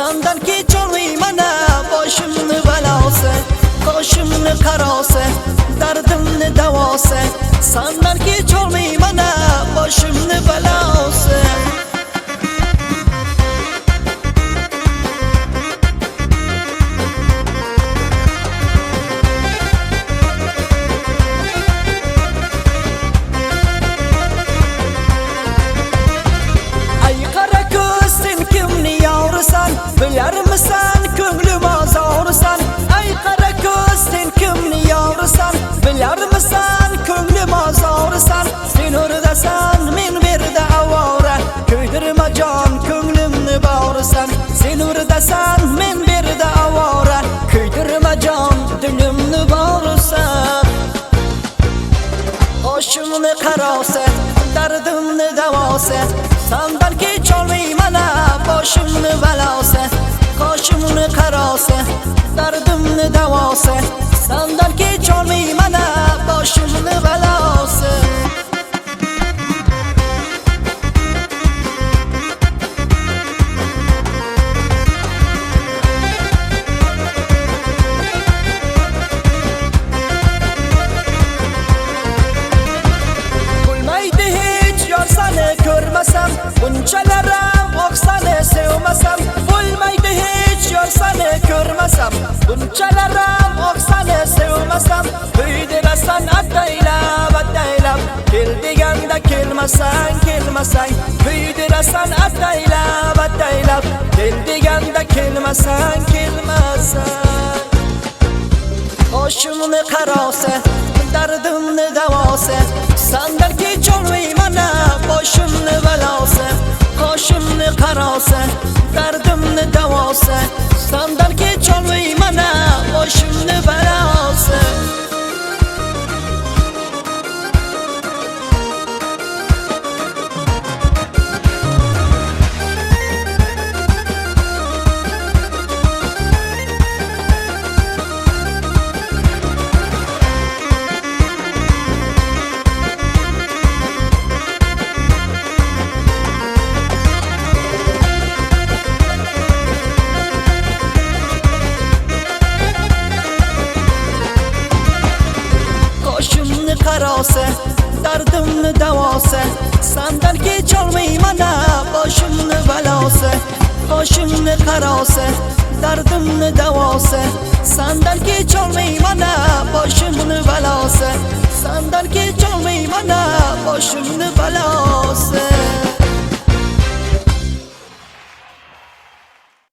Sandan kecholmayman boshimni balose, qoshimni qarose, dardimni davose. Sandan kecholmayman boshimni balose. Bilarmisan ko'nglim ozorsan, ay qara ko'z sen kimni yorsan? Bilarmisan ko'nglim ozorsan, sen o'rdasan men berda avora, ko'ydirma jon ko'nglimni borsan. Sen o'rdasan men berda avora, ko'ydirma jon dilimni borsan. Qoshimni qarose, dardimni davose, sandan kecholmayman boshimni balose. Qoshimni qarose, dardimni davose, sandan kecholmayman boshimni balose. Bo'lmaydi hech yor seni ko'rmasam, bunchalarim oqsani sevmasam. Bo'lmaydi hech yor seni ko'rmasam, bunchalarim oqsani sevmasam. Kuydirasan ataylab ataylab, kel deganda kelmasang kelmasang. Kuydirasan ataylab ataylab, kel deganda kelmasang kelmasang. Qoshimni qarose, dardimni davose, sandan kecholmayman boshimni balose. Qoshimni qarose, dardimni davose, sandan kecholmayman boshimni balose. Qarose, dardimni davose, sandan kecholmayman boshimni balose. Qoshimni qarose, dardimni davose, sandan kecholmayman boshimni balose. Sandan kecholmayman boshimni balose.